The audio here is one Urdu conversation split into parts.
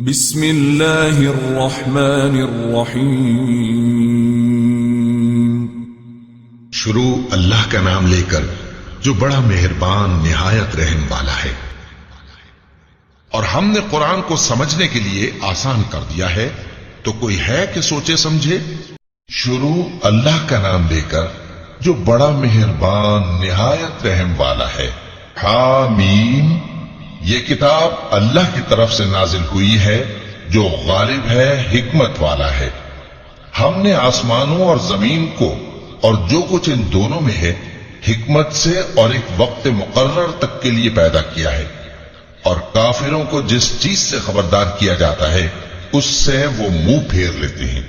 بسم اللہ الرحمن الرحیم۔ شروع اللہ کا نام لے کر جو بڑا مہربان نہایت رحم والا ہے۔ اور ہم نے قرآن کو سمجھنے کے لیے آسان کر دیا ہے، تو کوئی ہے کہ سوچے سمجھے؟ شروع اللہ کا نام لے کر جو بڑا مہربان نہایت رحم والا ہے۔ حامیم، یہ کتاب اللہ کی طرف سے نازل ہوئی ہے جو غالب ہے، حکمت والا ہے۔ ہم نے آسمانوں اور زمین کو اور جو کچھ ان دونوں میں ہے حکمت سے اور ایک وقت مقرر تک کے لیے پیدا کیا ہے، اور کافروں کو جس چیز سے خبردار کیا جاتا ہے اس سے وہ منہ پھیر لیتے ہیں۔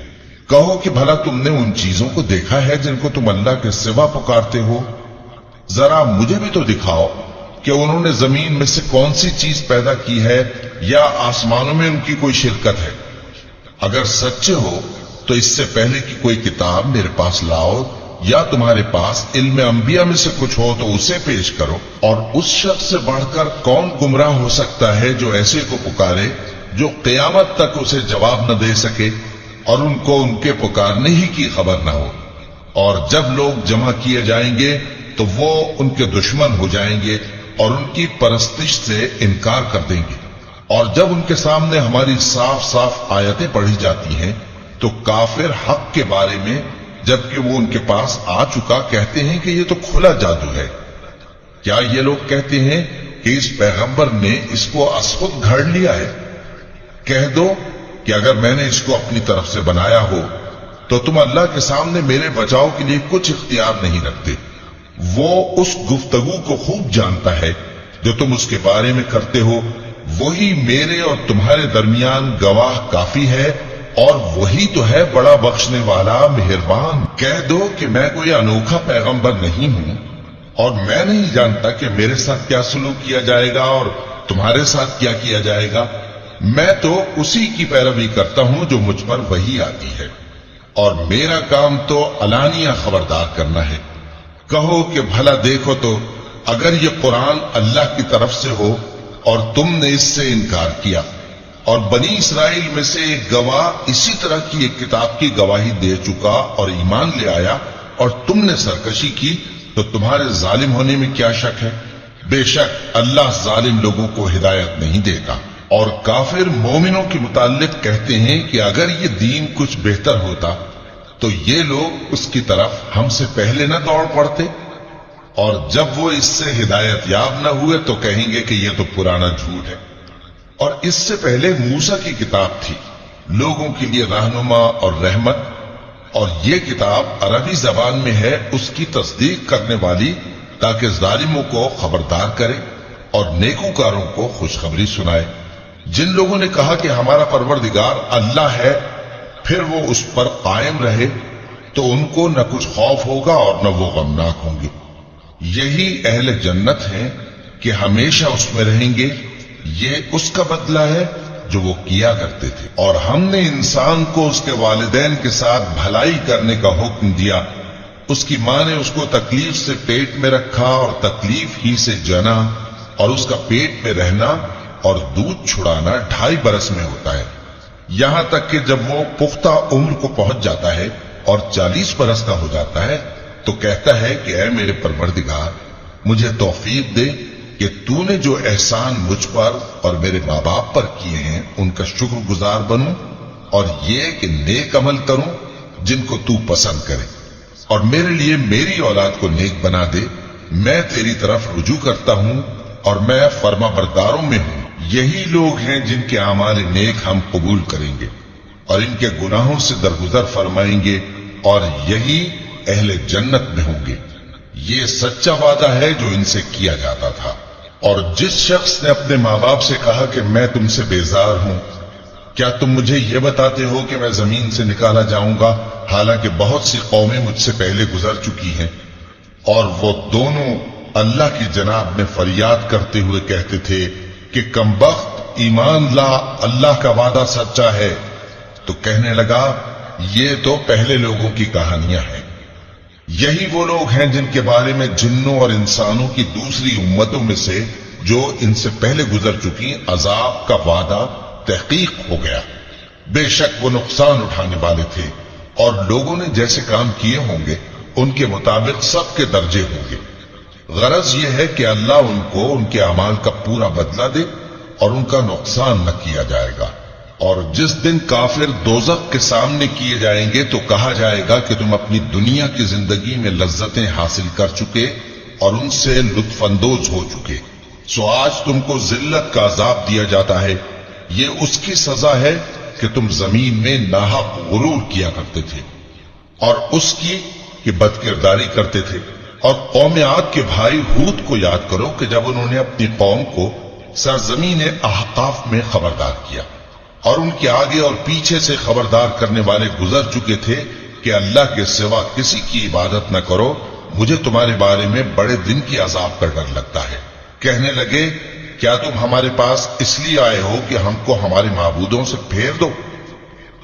کہو کہ بھلا تم نے ان چیزوں کو دیکھا ہے جن کو تم اللہ کے سوا پکارتے ہو؟ ذرا مجھے بھی تو دکھاؤ کہ انہوں نے زمین میں سے کون سی چیز پیدا کی ہے یا آسمانوں میں ان کی کوئی شرکت ہے؟ اگر سچے ہو تو اس سے پہلے کی کوئی کتاب میرے پاس لاؤ، یا تمہارے پاس علم انبیاء میں سے کچھ ہو تو اسے پیش کرو۔ اور اس شخص سے بڑھ کر کون گمراہ ہو سکتا ہے جو ایسے کو پکارے جو قیامت تک اسے جواب نہ دے سکے اور ان کو ان کے پکارنے ہی کی خبر نہ ہو۔ اور جب لوگ جمع کیے جائیں گے تو وہ ان کے دشمن ہو جائیں گے اور ان کی پرستش سے انکار کر دیں گے۔ اور جب ان کے سامنے ہماری صاف صاف آیتیں پڑھی جاتی ہیں تو کافر حق کے بارے میں جبکہ وہ ان کے پاس آ چکا کہتے ہیں کہ یہ تو کھلا جادو ہے۔ کیا یہ لوگ کہتے ہیں کہ اس پیغمبر نے اس کو از خود گھڑ لیا ہے؟ کہہ دو کہ اگر میں نے اس کو اپنی طرف سے بنایا ہو تو تم اللہ کے سامنے میرے بچاؤ کے لیے کچھ اختیار نہیں رکھتے۔ وہ اس گفتگو کو خوب جانتا ہے جو تم اس کے بارے میں کرتے ہو، وہی میرے اور تمہارے درمیان گواہ کافی ہے، اور وہی تو ہے بڑا بخشنے والا مہربان۔ کہہ دو کہ میں کوئی انوکھا پیغمبر نہیں ہوں اور میں نہیں جانتا کہ میرے ساتھ کیا سلوک کیا جائے گا اور تمہارے ساتھ کیا کیا جائے گا۔ میں تو اسی کی پیروی کرتا ہوں جو مجھ پر وحی آتی ہے، اور میرا کام تو علانیہ خبردار کرنا ہے۔ کہو کہ بھلا دیکھو تو اگر یہ قرآن اللہ کی طرف سے ہو اور تم نے اس سے انکار کیا، اور بنی اسرائیل میں سے ایک گواہ اسی طرح کی ایک کتاب کی گواہی دے چکا اور ایمان لے آیا اور تم نے سرکشی کی، تو تمہارے ظالم ہونے میں کیا شک ہے؟ بے شک اللہ ظالم لوگوں کو ہدایت نہیں دیتا۔ اور کافر مومنوں کے متعلق کہتے ہیں کہ اگر یہ دین کچھ بہتر ہوتا تو یہ لوگ اس کی طرف ہم سے پہلے نہ دوڑ پڑتے، اور جب وہ اس سے ہدایت یاب نہ ہوئے تو کہیں گے کہ یہ تو پرانا جھوٹ ہے۔ اور اس سے پہلے موسیٰ کی کتاب تھی، لوگوں کے لیے رہنما اور رحمت، اور یہ کتاب عربی زبان میں ہے اس کی تصدیق کرنے والی، تاکہ ظالموں کو خبردار کرے اور نیکوکاروں کو خوشخبری سنائے۔ جن لوگوں نے کہا کہ ہمارا پروردگار اللہ ہے، پھر وہ اس پر قائم رہے تو ان کو نہ کچھ خوف ہوگا اور نہ وہ غمناک ہوں گے۔ یہی اہل جنت ہیں کہ ہمیشہ اس میں رہیں گے، یہ اس کا بدلہ ہے جو وہ کیا کرتے تھے۔ اور ہم نے انسان کو اس کے والدین کے ساتھ بھلائی کرنے کا حکم دیا۔ اس کی ماں نے اس کو تکلیف سے پیٹ میں رکھا اور تکلیف ہی سے جنا، اور اس کا پیٹ میں رہنا اور دودھ چھڑانا 2.5 برس میں ہوتا ہے، یہاں تک کہ جب وہ پختہ عمر کو پہنچ جاتا ہے اور 40 برس کا ہو جاتا ہے تو کہتا ہے کہ اے میرے پروردگار، مجھے توفیق دے کہ تو نے جو احسان مجھ پر اور میرے ماں باپ پر کیے ہیں ان کا شکر گزار بنوں، اور یہ کہ نیک عمل کروں جن کو تو پسند کرے، اور میرے لیے میری اولاد کو نیک بنا دے۔ میں تیری طرف رجوع کرتا ہوں اور میں فرما برداروں میں ہوں۔ یہی لوگ ہیں جن کے اعمال نیک ہم قبول کریں گے اور ان کے گناہوں سے درگزر فرمائیں گے، اور یہی اہل جنت میں ہوں گے۔ یہ سچا وعدہ ہے جو ان سے کیا جاتا تھا۔ اور جس شخص نے اپنے ماں باپ سے کہا کہ میں تم سے بیزار ہوں، کیا تم مجھے یہ بتاتے ہو کہ میں زمین سے نکالا جاؤں گا، حالانکہ بہت سی قومیں مجھ سے پہلے گزر چکی ہیں؟ اور وہ دونوں اللہ کی جناب میں فریاد کرتے ہوئے کہتے تھے کہ کمبخت، ایمان لا، اللہ کا وعدہ سچا ہے۔ تو کہنے لگا یہ تو پہلے لوگوں کی کہانیاں ہیں۔ یہی وہ لوگ ہیں جن کے بارے میں جنوں اور انسانوں کی دوسری امتوں میں سے جو ان سے پہلے گزر چکی عذاب کا وعدہ تحقیق ہو گیا، بے شک وہ نقصان اٹھانے والے تھے، اور لوگوں نے جیسے کام کیے ہوں گے ان کے مطابق سب کے درجے ہوں گے۔ غرض یہ ہے کہ اللہ ان کو ان کے اعمال کا پورا بدلہ دے اور ان کا نقصان نہ کیا جائے گا۔ اور جس دن کافر دوزخ کے سامنے کیے جائیں گے تو کہا جائے گا کہ تم اپنی دنیا کی زندگی میں لذتیں حاصل کر چکے اور ان سے لطف اندوز ہو چکے، سو آج تم کو ذلت کا عذاب دیا جاتا ہے، یہ اس کی سزا ہے کہ تم زمین میں ناحق غرور کیا کرتے تھے، اور اس کی کہ بد کرداری کرتے تھے۔ اور قوم عاد کے بھائی ہود کو یاد کرو کہ جب انہوں نے اپنی قوم کو سرزمین احقاف میں خبردار کیا، اور ان کے آگے اور پیچھے سے خبردار کرنے والے گزر چکے تھے کہ اللہ کے سوا کسی کی عبادت نہ کرو، مجھے تمہارے بارے میں بڑے دن کی عذاب کا ڈر لگتا ہے۔ کہنے لگے کیا تم ہمارے پاس اس لیے آئے ہو کہ ہم کو ہمارے معبودوں سے پھیر دو؟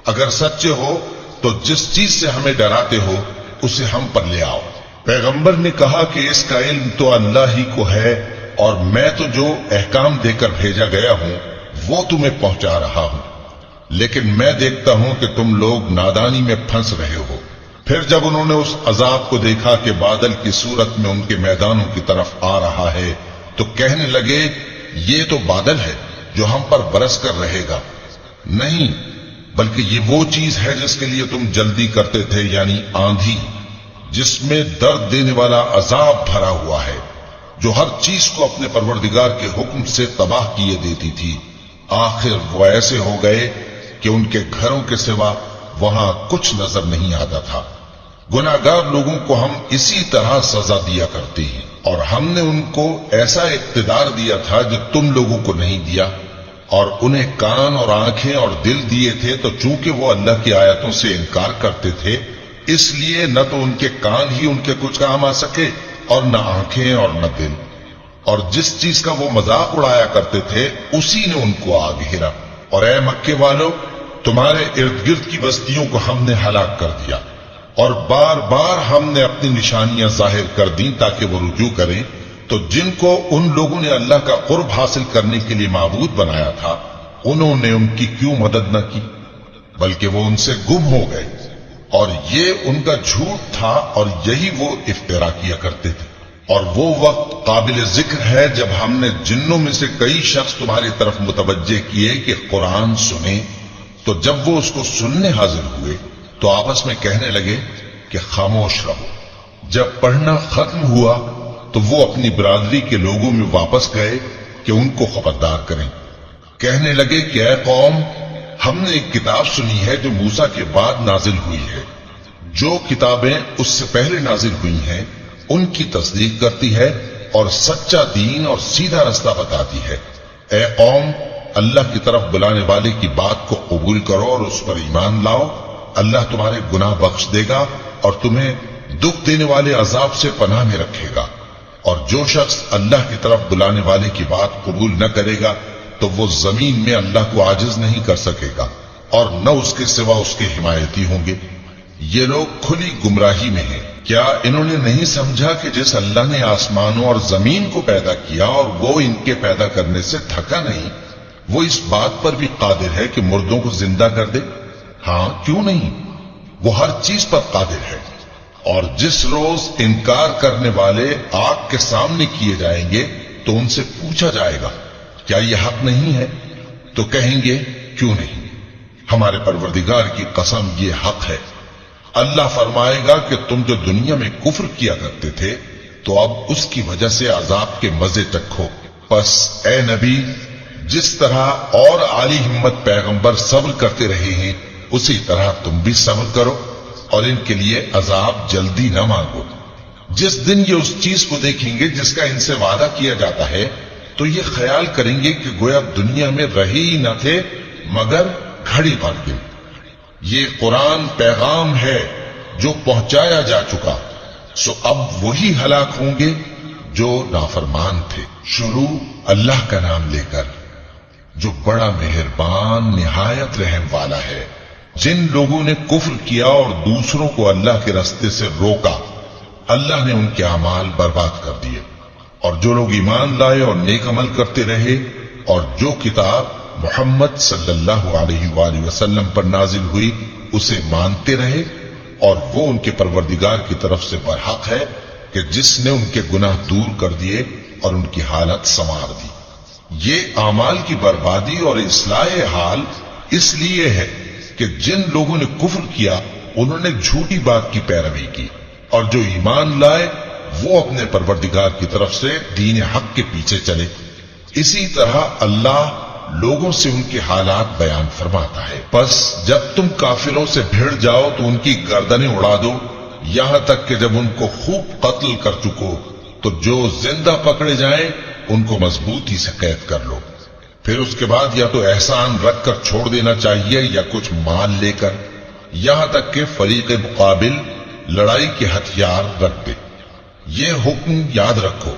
اگر سچے ہو تو جس چیز سے ہمیں ڈراتے ہو اسے ہم پر لے آؤ۔ پیغمبر نے کہا کہ اس کا علم تو اللہ ہی کو ہے، اور میں تو جو احکام دے کر بھیجا گیا ہوں وہ تمہیں پہنچا رہا ہوں، لیکن میں دیکھتا ہوں کہ تم لوگ نادانی میں پھنس رہے ہو۔ پھر جب انہوں نے اس عذاب کو دیکھا کہ بادل کی صورت میں ان کے میدانوں کی طرف آ رہا ہے تو کہنے لگے یہ تو بادل ہے جو ہم پر برس کر رہے گا، نہیں بلکہ یہ وہ چیز ہے جس کے لیے تم جلدی کرتے تھے، یعنی آندھی جس میں درد دینے والا عذاب بھرا ہوا ہے، جو ہر چیز کو اپنے پروردگار کے حکم سے تباہ کیے دیتی تھی۔ آخر وہ ایسے ہو گئے کہ ان کے گھروں کے سوا وہاں کچھ نظر نہیں آتا تھا۔ گناہگار لوگوں کو ہم اسی طرح سزا دیا کرتے ہیں، اور ہم نے ان کو ایسا اقتدار دیا تھا جو تم لوگوں کو نہیں دیا، اور انہیں کان اور آنکھیں اور دل دیے تھے، تو چونکہ وہ اللہ کی آیتوں سے انکار کرتے تھے اس لیے نہ تو ان کے کان ہی ان کے کچھ کام آ سکے اور نہ آنکھیں اور نہ دل، اور جس چیز کا وہ مذاق اڑایا کرتے تھے اسی نے ان کو آ گھیرا۔ اور اے مکے والو، تمہارے ارد گرد کی بستیوں کو ہم نے ہلاک کر دیا، اور بار بار ہم نے اپنی نشانیاں ظاہر کر دیں تاکہ وہ رجوع کریں، تو جن کو ان لوگوں نے اللہ کا قرب حاصل کرنے کے لیے معبود بنایا تھا انہوں نے ان کی کیوں مدد نہ کی، بلکہ وہ ان سے گم ہو گئے، اور یہ ان کا جھوٹ تھا اور یہی وہ افترا کیا کرتے تھے۔ اور وہ وقت قابل ذکر ہے جب ہم نے جنوں میں سے کئی شخص تمہاری طرف متوجہ کیے کہ قرآن سنیں، تو جب وہ اس کو سننے حاضر ہوئے تو آپس میں کہنے لگے کہ خاموش رہو۔ جب پڑھنا ختم ہوا تو وہ اپنی برادری کے لوگوں میں واپس گئے کہ ان کو خبردار کریں۔ کہنے لگے کہ اے قوم، ہم نے ایک کتاب سنی ہے جو موسیٰ کے بعد نازل ہوئی ہے، جو کتابیں اس سے پہلے نازل ہوئی ہیں ان کی تصدیق کرتی ہے اور سچا دین اور سیدھا رستہ بتاتی ہے۔ اے قوم، اللہ کی طرف بلانے والے کی بات کو قبول کرو اور اس پر ایمان لاؤ، اللہ تمہارے گناہ بخش دے گا اور تمہیں دکھ دینے والے عذاب سے پناہ میں رکھے گا۔ اور جو شخص اللہ کی طرف بلانے والے کی بات قبول نہ کرے گا تو وہ زمین میں اللہ کو عاجز نہیں کر سکے گا، اور نہ اس کے سوا اس کے حمایتی ہوں گے۔ یہ لوگ کھلی گمراہی میں ہیں۔ کیا انہوں نے نہیں سمجھا کہ جس اللہ نے آسمانوں اور زمین کو پیدا کیا اور وہ ان کے پیدا کرنے سے تھکا نہیں، وہ اس بات پر بھی قادر ہے کہ مردوں کو زندہ کر دے؟ ہاں، کیوں نہیں، وہ ہر چیز پر قادر ہے۔ اور جس روز انکار کرنے والے آگ کے سامنے کیے جائیں گے تو ان سے پوچھا جائے گا کیا یہ حق نہیں ہے؟ تو کہیں گے کیوں نہیں، ہمارے پروردگار کی قسم یہ حق ہے۔ اللہ فرمائے گا کہ تم جو دنیا میں کفر کیا کرتے تھے تو اب اس کی وجہ سے عذاب کے مزے چکھو۔ پس اے نبی، جس طرح اور عالی ہمت پیغمبر صبر کرتے رہے ہیں اسی طرح تم بھی صبر کرو، اور ان کے لیے عذاب جلدی نہ مانگو۔ جس دن یہ اس چیز کو دیکھیں گے جس کا ان سے وعدہ کیا جاتا ہے تو یہ خیال کریں گے کہ گویا دنیا میں رہے ہی نہ تھے مگر گھڑی بھر کے۔ یہ قرآن پیغام ہے جو پہنچایا جا چکا، سو اب وہی ہلاک ہوں گے جو نافرمان تھے۔ شروع اللہ کا نام لے کر جو بڑا مہربان نہایت رحم والا ہے۔ جن لوگوں نے کفر کیا اور دوسروں کو اللہ کے راستے سے روکا، اللہ نے ان کے اعمال برباد کر دیے، اور جو لوگ ایمان لائے اور نیک عمل کرتے رہے اور جو کتاب محمد صلی اللہ علیہ وآلہ وسلم پر نازل ہوئی اسے مانتے رہے، اور وہ ان کے پروردگار کی طرف سے برحق ہے کہ جس نے ان کے گناہ دور کر دیے اور ان کی حالت سنوار دی۔ یہ اعمال کی بربادی اور اصلاح حال اس لیے ہے کہ جن لوگوں نے کفر کیا انہوں نے جھوٹی بات کی پیروی کی، اور جو ایمان لائے وہ اپنے پروردگار کی طرف سے دین حق کے پیچھے چلے۔ اسی طرح اللہ لوگوں سے ان کے حالات بیان فرماتا ہے۔ پس جب تم کافروں سے بھیڑ جاؤ تو ان کی گردنیں اڑا دو، یہاں تک کہ جب ان کو خوب قتل کر چکو تو جو زندہ پکڑے جائیں ان کو مضبوطی سے قید کر لو۔ پھر اس کے بعد یا تو احسان رکھ کر چھوڑ دینا چاہیے یا کچھ مال لے کر، یہاں تک کہ فریق مقابل لڑائی کے ہتھیار رکھ دے۔ یہ حکم یاد رکھو،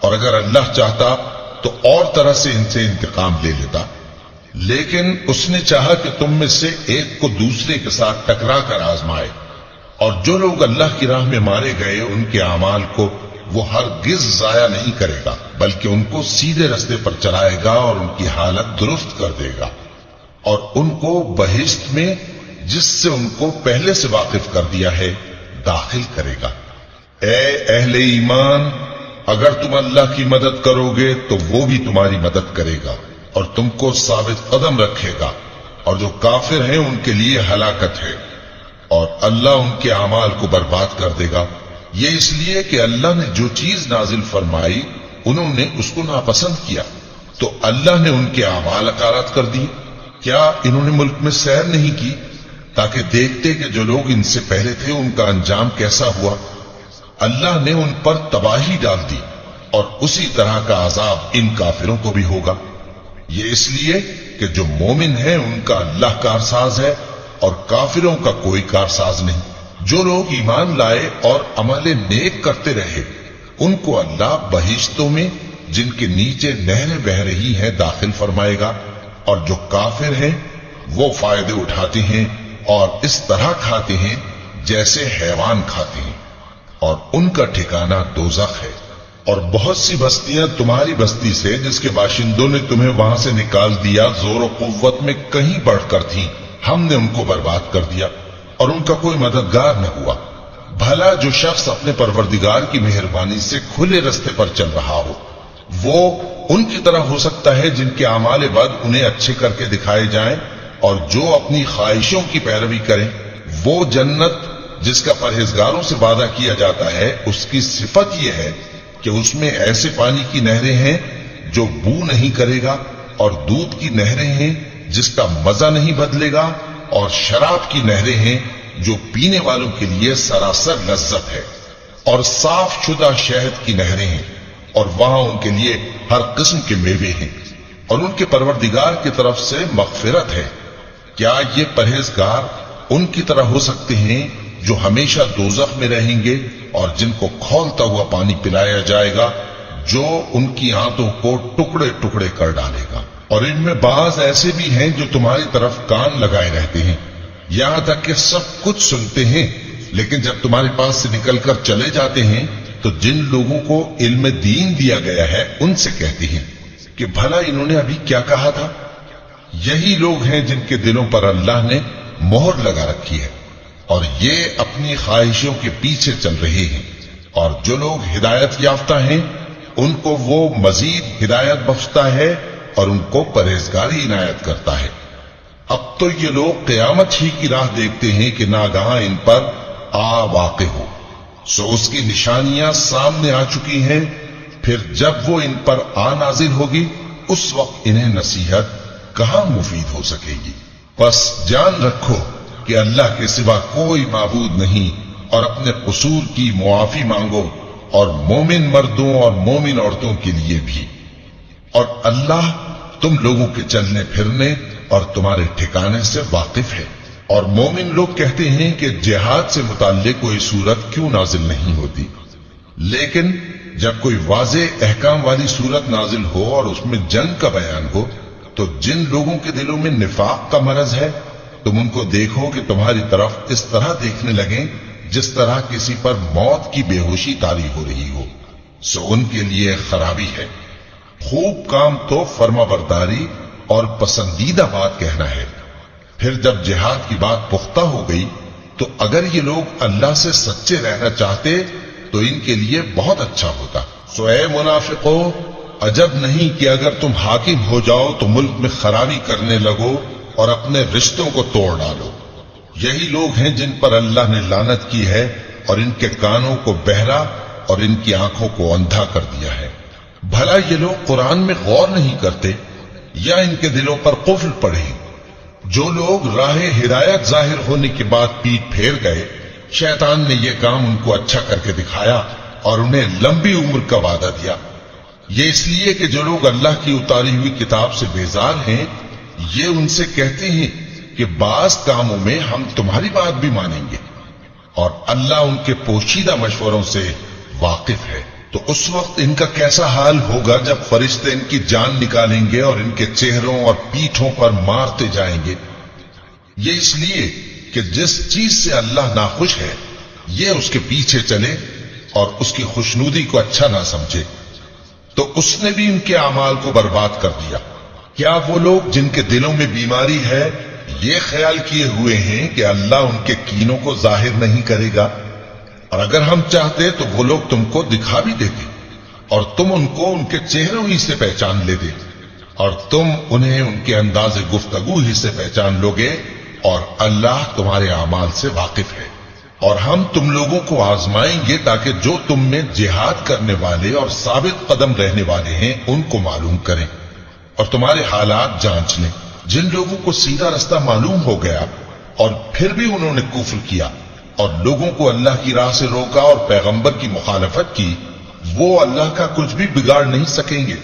اور اگر اللہ چاہتا تو اور طرح سے ان سے انتقام لے لیتا، لیکن اس نے چاہا کہ تم میں سے ایک کو دوسرے کے ساتھ ٹکرا کر آزمائے، اور جو لوگ اللہ کی راہ میں مارے گئے ان کے اعمال کو وہ ہرگز ضائع نہیں کرے گا، بلکہ ان کو سیدھے رستے پر چلائے گا اور ان کی حالت درست کر دے گا، اور ان کو بہشت میں جس سے ان کو پہلے سے واقف کر دیا ہے داخل کرے گا۔ اے اہل ایمان، اگر تم اللہ کی مدد کرو گے تو وہ بھی تمہاری مدد کرے گا اور تم کو ثابت قدم رکھے گا، اور جو کافر ہیں ان کے لیے ہلاکت ہے، اور اللہ ان کے اعمال کو برباد کر دے گا۔ یہ اس لیے کہ اللہ نے جو چیز نازل فرمائی انہوں نے اس کو ناپسند کیا، تو اللہ نے ان کے اعمال اکارت کر دیے۔ کیا انہوں نے ملک میں سیر نہیں کی تاکہ دیکھتے کہ جو لوگ ان سے پہلے تھے ان کا انجام کیسا ہوا؟ اللہ نے ان پر تباہی ڈال دی، اور اسی طرح کا عذاب ان کافروں کو بھی ہوگا۔ یہ اس لیے کہ جو مومن ہیں ان کا اللہ کارساز ہے اور کافروں کا کوئی کارساز نہیں۔ جو لوگ ایمان لائے اور عمل نیک کرتے رہے ان کو اللہ بہشتوں میں جن کے نیچے نہریں بہہ رہی ہیں داخل فرمائے گا، اور جو کافر ہیں وہ فائدے اٹھاتے ہیں اور اس طرح کھاتے ہیں جیسے حیوان کھاتے ہیں، اور ان کا ٹھکانہ دوزخ ہے۔ اور بہت سی بستیاں تمہاری بستی سے جس کے باشندوں نے تمہیں وہاں سے نکال دیا زور و قوت میں کہیں بڑھ کر تھیں، ہم نے ان کو برباد کر دیا اور ان کا کوئی مددگار نہ ہوا۔ بھلا جو شخص اپنے پروردگار کی مہربانی سے کھلے رستے پر چل رہا ہو وہ ان کی طرح ہو سکتا ہے جن کے اعمال بد انہیں اچھے کر کے دکھائے جائیں، اور جو اپنی خواہشوں کی پیروی کریں وہ جنت جس کا پرہیزگاروں سے وعدہ کیا جاتا ہے اس کی صفت یہ ہے کہ اس میں ایسے پانی کی نہریں ہیں جو بو نہیں کرے گا، اور دودھ کی نہریں ہیں جس کا مزہ نہیں بدلے گا، اور شراب کی نہریں ہیں جو پینے والوں کے لیے سراسر لذت ہے، اور صاف شدہ شہد کی نہریں ہیں، اور وہاں ان کے لیے ہر قسم کے میوے ہیں، اور ان کے پروردگار کی طرف سے مغفرت ہے۔ کیا یہ پرہیزگار ان کی طرح ہو سکتے ہیں جو ہمیشہ دوزخ میں رہیں گے اور جن کو کھولتا ہوا پانی پلایا جائے گا جو ان کی آنتوں کو ٹکڑے ٹکڑے کر ڈالے گا؟ اور ان میں بعض ایسے بھی ہیں جو تمہاری طرف کان لگائے رہتے ہیں، یہاں تک کہ سب کچھ سنتے ہیں، لیکن جب تمہارے پاس سے نکل کر چلے جاتے ہیں تو جن لوگوں کو علم دین دیا گیا ہے ان سے کہتے ہیں کہ بھلا انہوں نے ابھی کیا کہا تھا؟ یہی لوگ ہیں جن کے دلوں پر اللہ نے مہر لگا رکھی ہے اور یہ اپنی خواہشوں کے پیچھے چل رہے ہیں، اور جو لوگ ہدایت یافتہ ہیں ان کو وہ مزید ہدایت بخشتا ہے اور ان کو پرہیزگاری عنایت کرتا ہے۔ اب تو یہ لوگ قیامت ہی کی راہ دیکھتے ہیں کہ ناگہاں ان پر آ واقع ہو، سو اس کی نشانیاں سامنے آ چکی ہیں، پھر جب وہ ان پر آ نازل ہوگی اس وقت انہیں نصیحت کہاں مفید ہو سکے گی۔ بس جان رکھو کہ اللہ کے سوا کوئی معبود نہیں، اور اپنے قصور کی معافی مانگو، اور مومن مردوں اور مومن عورتوں کے لیے بھی۔ اور اللہ تم لوگوں کے چلنے پھرنے اور تمہارے ٹھکانے سے واقف ہے۔ اور مومن لوگ کہتے ہیں کہ جہاد سے متعلق کوئی صورت کیوں نازل نہیں ہوتی، لیکن جب کوئی واضح احکام والی صورت نازل ہو اور اس میں جنگ کا بیان ہو تو جن لوگوں کے دلوں میں نفاق کا مرض ہے تم ان کو دیکھو کہ تمہاری طرف اس طرح دیکھنے لگیں جس طرح کسی پر موت کی بے ہوشی طاری ہو رہی ہو، سو ان کے لیے خرابی ہے۔ خوب کام تو فرما برداری اور پسندیدہ بات کہنا ہے۔ پھر جب جہاد کی بات پختہ ہو گئی تو اگر یہ لوگ اللہ سے سچے رہنا چاہتے تو ان کے لیے بہت اچھا ہوتا۔ سو اے منافقو، عجب نہیں کہ اگر تم حاکم ہو جاؤ تو ملک میں خرابی کرنے لگو اور اپنے رشتوں کو توڑ ڈالو۔ یہی لوگ ہیں جن پر اللہ نے لعنت کی ہے اور ان کے کانوں کو بہرا اور ان کی آنکھوں کو اندھا کر دیا ہے۔ بھلا یہ لوگ قرآن میں غور نہیں کرتے یا ان کے دلوں پر قفل پڑے؟ جو لوگ راہ ہدایت ظاہر ہونے کے بعد پیٹ پھیر گئے، شیطان نے یہ کام ان کو اچھا کر کے دکھایا اور انہیں لمبی عمر کا وعدہ دیا۔ یہ اس لیے کہ جو لوگ اللہ کی اتاری ہوئی کتاب سے بیزار ہیں، یہ ان سے کہتے ہیں کہ بعض کاموں میں ہم تمہاری بات بھی مانیں گے، اور اللہ ان کے پوشیدہ مشوروں سے واقف ہے۔ تو اس وقت ان کا کیسا حال ہوگا جب فرشتے ان کی جان نکالیں گے اور ان کے چہروں اور پیٹھوں پر مارتے جائیں گے۔ یہ اس لیے کہ جس چیز سے اللہ ناخوش ہے یہ اس کے پیچھے چلے اور اس کی خوشنودی کو اچھا نہ سمجھے، تو اس نے بھی ان کے اعمال کو برباد کر دیا۔ کیا وہ لوگ جن کے دلوں میں بیماری ہے یہ خیال کیے ہوئے ہیں کہ اللہ ان کے کینوں کو ظاہر نہیں کرے گا؟ اور اگر ہم چاہتے تو وہ لوگ تم کو دکھا بھی دیتے اور تم ان کو ان کے چہروں ہی سے پہچان لیتے، اور تم انہیں ان کے انداز گفتگو ہی سے پہچان لوگے، اور اللہ تمہارے اعمال سے واقف ہے۔ اور ہم تم لوگوں کو آزمائیں گے تاکہ جو تم میں جہاد کرنے والے اور ثابت قدم رہنے والے ہیں ان کو معلوم کریں اور تمہارے حالات جانچ لیں۔ جن لوگوں کو سیدھا رستہ معلوم ہو گیا اور پھر بھی انہوں نے کفر کیا اور لوگوں کو اللہ کی راہ سے روکا اور پیغمبر کی مخالفت کی، وہ اللہ کا کچھ بھی بگاڑ نہیں سکیں گے،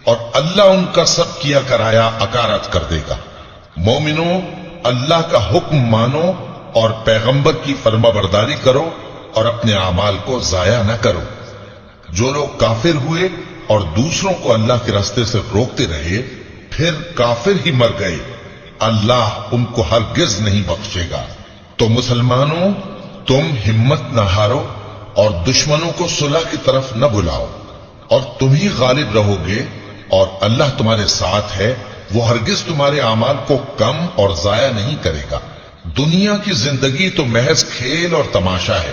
اور اللہ ان کا سب کیا کرایا اکارت کر دے گا۔ مومنوں، اللہ کا حکم مانو اور پیغمبر کی فرما برداری کرو اور اپنے اعمال کو ضائع نہ کرو۔ جو لوگ کافر ہوئے اور دوسروں کو اللہ کے راستے سے روکتے رہے پھر کافر ہی مر گئے، اللہ ان کو ہرگز نہیں بخشے گا۔ تو مسلمانوں، تم ہمت نہ ہارو اور دشمنوں کو صلح کی طرف نہ بلاؤ، اور تم ہی غالب رہو گے، اور اللہ تمہارے ساتھ ہے، وہ ہرگز تمہارے اعمال کو کم اور ضائع نہیں کرے گا۔ دنیا کی زندگی تو محض کھیل اور تماشا ہے،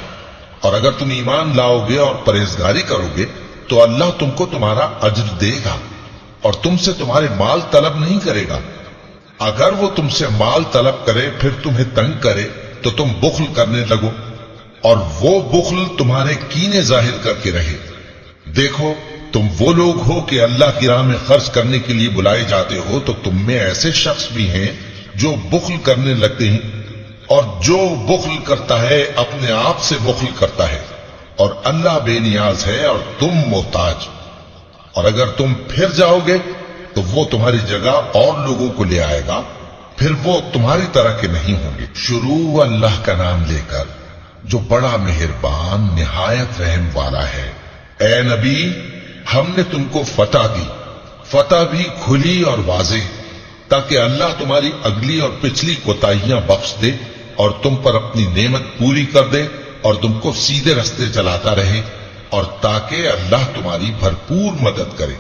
اور اگر تم ایمان لاؤ گے اور پرہیزگاری کرو گے تو اللہ تم کو تمہارا اجر دے گا اور تم سے تمہارے مال طلب نہیں کرے گا۔ اگر وہ تم سے مال طلب کرے پھر تمہیں تنگ کرے تو تم بخل کرنے لگو، اور وہ بخل تمہارے کینے ظاہر کر کے رہے۔ دیکھو، تم وہ لوگ ہو کہ اللہ کی راہ میں خرچ کرنے کے لیے بلائے جاتے ہو، تو تم میں ایسے شخص بھی ہیں جو بخل کرنے لگتے ہیں، اور جو بخل کرتا ہے اپنے آپ سے بخل کرتا ہے، اور اللہ بے نیاز ہے اور تم محتاج۔ اور اگر تم پھر جاؤ گے تو وہ تمہاری جگہ اور لوگوں کو لے آئے گا، پھر وہ تمہاری طرح کے نہیں ہوں گے۔ شروع اللہ کا نام لے کر جو بڑا مہربان نہایت رحم والا ہے۔ اے نبی، ہم نے تم کو فتح دی، فتح بھی کھلی اور واضح، تاکہ اللہ تمہاری اگلی اور پچھلی کوتاہیاں بخش دے اور تم پر اپنی نعمت پوری کر دے اور تم کو سیدھے رستے چلاتا رہے، اور تاکہ اللہ تمہاری بھرپور مدد کرے۔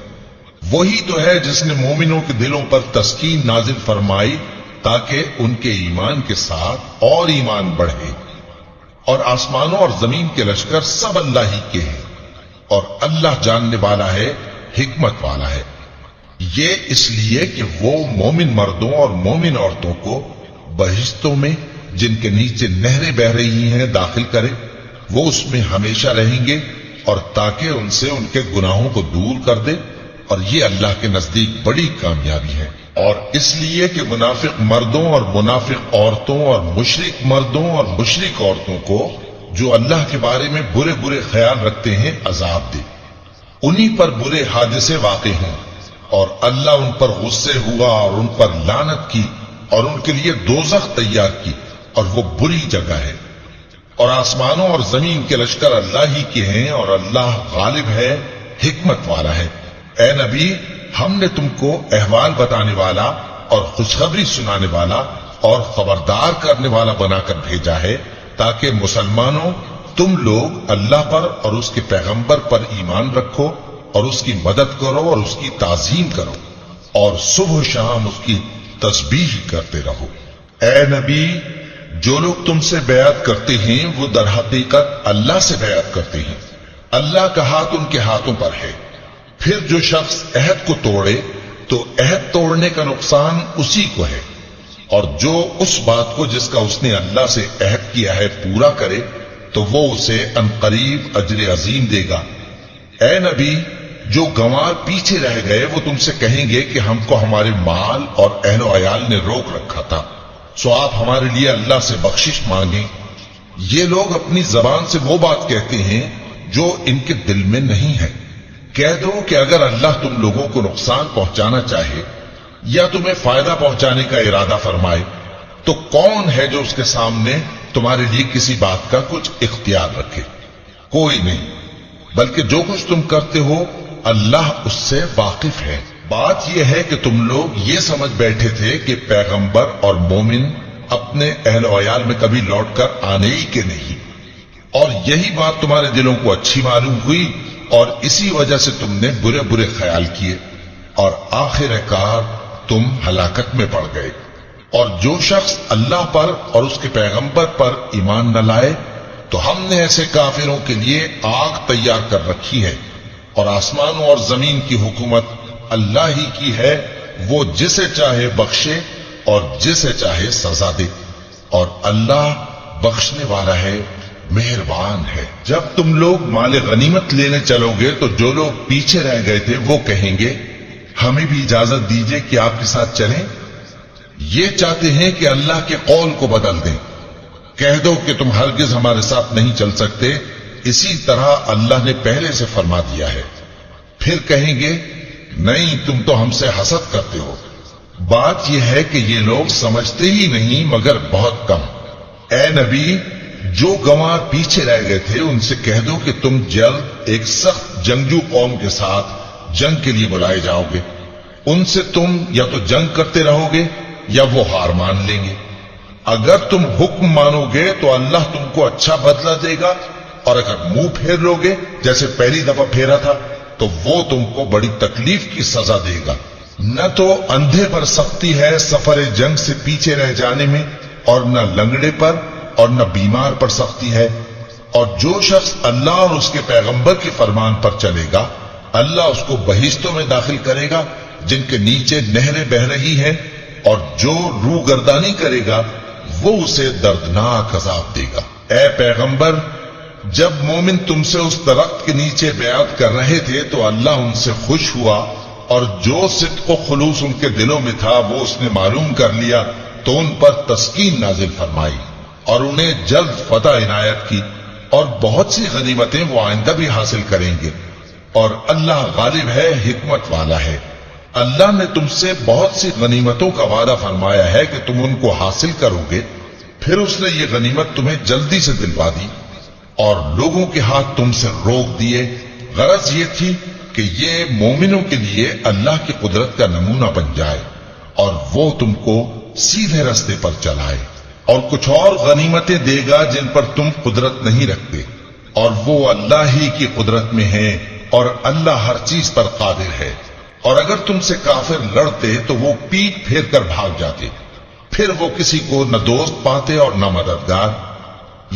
وہی تو ہے جس نے مومنوں کے دلوں پر تسکین نازل فرمائی تاکہ ان کے ایمان کے ساتھ اور ایمان بڑھے۔ اور آسمانوں اور زمین کے لشکر سب اللہ ہی کے ہیں، اور اللہ جاننے والا ہے، حکمت والا ہے۔ یہ اس لیے کہ وہ مومن مردوں اور مومن عورتوں کو بہشتوں میں جن کے نیچے نہریں بہ رہی ہیں داخل کرے، وہ اس میں ہمیشہ رہیں گے، اور تاکہ ان سے ان کے گناہوں کو دور کر دے، اور یہ اللہ کے نزدیک بڑی کامیابی ہے۔ اور اس لیے کہ منافق مردوں اور منافق عورتوں اور مشرک مردوں اور مشرک عورتوں کو جو اللہ کے بارے میں برے برے خیال رکھتے ہیں عذاب دے، انہی پر برے حادثے واقع ہوں، اور اللہ ان پر غصے ہوا اور ان پر لعنت کی اور ان کے لیے دوزخ تیار کی، اور وہ بری جگہ ہے۔ اور آسمانوں اور زمین کے لشکر اللہ ہی کے ہیں، اور اللہ غالب ہے، حکمت والا ہے۔ اے نبی، ہم نے تم کو احوال بتانے والا اور خوشخبری سنانے والا اور خبردار کرنے والا بنا کر بھیجا ہے، تاکہ مسلمانوں تم لوگ اللہ پر اور اس کے پیغمبر پر ایمان رکھو اور اس کی مدد کرو اور اس کی تعظیم کرو۔ اور صبح و شام اس کی تسبیح کرتے رہو۔ اے نبی، جو لوگ تم سے بیعت کرتے ہیں وہ در حقیقت اللہ سے بیعت کرتے ہیں، اللہ کا ہاتھ ان کے ہاتھوں پر ہے۔ پھر جو شخص عہد کو توڑے تو عہد توڑنے کا نقصان اسی کو ہے، اور جو اس بات کو جس کا اس نے اللہ سے عہد کیا ہے پورا کرے تو وہ اسے عنقریب اجر عظیم دے گا۔ اے نبی، جو گنوار پیچھے رہ گئے وہ تم سے کہیں گے کہ ہم کو ہمارے مال اور اہل و عیال نے روک رکھا تھا، سو آپ ہمارے لیے اللہ سے بخشش مانگیں۔ یہ لوگ اپنی زبان سے وہ بات کہتے ہیں جو ان کے دل میں نہیں ہے۔ کہہ دو کہ اگر اللہ تم لوگوں کو نقصان پہنچانا چاہے یا تمہیں فائدہ پہنچانے کا ارادہ فرمائے تو کون ہے جو اس کے سامنے تمہارے لیے کسی بات کا کچھ اختیار رکھے؟ کوئی نہیں، بلکہ جو کچھ تم کرتے ہو اللہ اس سے واقف ہے۔ بات یہ ہے کہ تم لوگ یہ سمجھ بیٹھے تھے کہ پیغمبر اور مومن اپنے اہل و عیال میں کبھی لوٹ کر آنے ہی کے نہیں، اور یہی بات تمہارے دلوں کو اچھی معلوم ہوئی اور اسی وجہ سے تم نے برے برے خیال کیے اور آخر کار تم ہلاکت میں پڑ گئے۔ اور جو شخص اللہ پر اور اس کے پیغمبر پر ایمان نہ لائے تو ہم نے ایسے کافروں کے لیے آگ تیار کر رکھی ہے، اور آسمانوں اور زمین کی حکومت اللہ ہی کی ہے، وہ جسے چاہے بخشے اور جسے چاہے سزا دے، اور اللہ بخشنے والا ہے، مہربان ہے۔ جب تم لوگ مال غنیمت لینے چلو گے تو جو لوگ پیچھے رہ گئے تھے وہ کہیں گے ہمیں بھی اجازت دیجئے کہ آپ کے ساتھ چلیں۔ یہ چاہتے ہیں کہ اللہ کے قول کو بدل دیں۔ کہہ دو کہ تم ہرگز ہمارے ساتھ نہیں چل سکتے، اسی طرح اللہ نے پہلے سے فرما دیا ہے۔ پھر کہیں گے نہیں، تم تو ہم سے حسد کرتے ہو۔ بات یہ ہے کہ یہ لوگ سمجھتے ہی نہیں مگر بہت کم۔ اے نبی، جو گنوار پیچھے رہ گئے تھے ان سے کہہ دو کہ تم جلد ایک سخت جنگجو قوم کے ساتھ جنگ کے لیے بلائے جاؤ گے، ان سے تم یا تو جنگ کرتے رہو گے یا وہ ہار مان لیں گے۔ اگر تم حکم مانو گے تو اللہ تم کو اچھا بدلہ دے گا، اور اگر منہ پھیر لو گے جیسے پہلی دفعہ پھیرا تھا تو وہ تم کو بڑی تکلیف کی سزا دے گا۔ نہ تو اندھے پر سختی ہے سفر جنگ سے پیچھے رہ جانے میں، اور نہ لنگڑے پر اور نہ بیمار پر سختی ہے، اور جو شخص اللہ اور اس کے پیغمبر کے فرمان پر چلے گا اللہ اس کو بہشتوں میں داخل کرے گا جن کے نیچے نہریں بہ رہی ہیں، اور جو روح گردانی کرے گا وہ اسے دردناک عذاب دے گا۔ اے پیغمبر، جب مومن تم سے اس درخت کے نیچے بیعت کر رہے تھے تو اللہ ان سے خوش ہوا، اور جو صدق و خلوص ان کے دلوں میں تھا وہ اس نے معلوم کر لیا تو ان پر تسکین نازل فرمائی اور انہیں جلد فتح عنایت کی، اور بہت سی غنیمتیں وہ آئندہ بھی حاصل کریں گے، اور اللہ غالب ہے، حکمت والا ہے۔ اللہ نے تم سے بہت سی غنیمتوں کا وعدہ فرمایا ہے کہ تم ان کو حاصل کرو گے، پھر اس نے یہ غنیمت تمہیں جلدی سے دلوا دی اور لوگوں کے ہاتھ تم سے روک دیے۔ غرض یہ تھی کہ یہ مومنوں کے لیے اللہ کی قدرت کا نمونہ بن جائے اور وہ تم کو سیدھے رستے پر چلائے، اور کچھ اور غنیمتیں دے گا جن پر تم قدرت نہیں رکھتے، اور وہ اللہ ہی کی قدرت میں ہیں، اور اللہ ہر چیز پر قادر ہے۔ اور اگر تم سے کافر لڑتے تو وہ پیٹ پھیر کر بھاگ جاتے، پھر وہ کسی کو نہ دوست پاتے اور نہ مددگار۔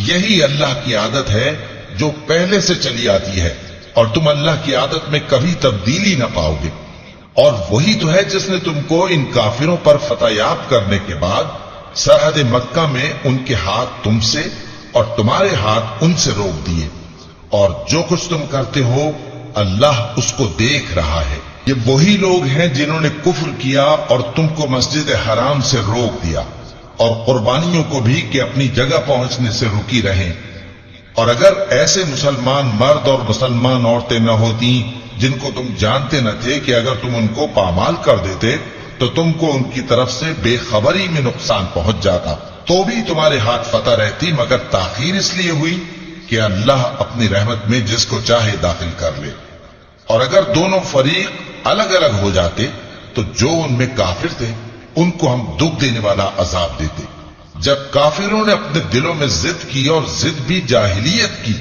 یہی اللہ کی عادت ہے جو پہلے سے چلی آتی ہے، اور تم اللہ کی عادت میں کبھی تبدیلی نہ پاؤ گے۔ اور وہی تو ہے جس نے تم کو ان کافروں پر فتح یاب کرنے کے بعد سرحد مکہ میں ان کے ہاتھ تم سے اور تمہارے ہاتھ ان سے روک دیے، اور جو کچھ تم کرتے ہو اللہ اس کو دیکھ رہا ہے۔ یہ وہی لوگ ہیں جنہوں نے کفر کیا اور تم کو مسجد حرام سے روک دیا، اور قربانیوں کو بھی کہ اپنی جگہ پہنچنے سے رکی رہیں۔ اور اگر ایسے مسلمان مرد اور مسلمان عورتیں نہ ہوتی جن کو تم جانتے نہ تھے کہ اگر تم ان کو پامال کر دیتے تو تم کو ان کی طرف سے بے خبری میں نقصان پہنچ جاتا، تو بھی تمہارے ہاتھ فتح رہتی، مگر تاخیر اس لیے ہوئی کہ اللہ اپنی رحمت میں جس کو چاہے داخل کر لے۔ اور اگر دونوں فریق الگ الگ ہو جاتے تو جو ان میں کافر تھے ان کو ہم دکھ دینے والا عذاب دیتے۔ جب کافروں نے اپنے دلوں میں ضد کی، اور ضد بھی جاہلیت کی،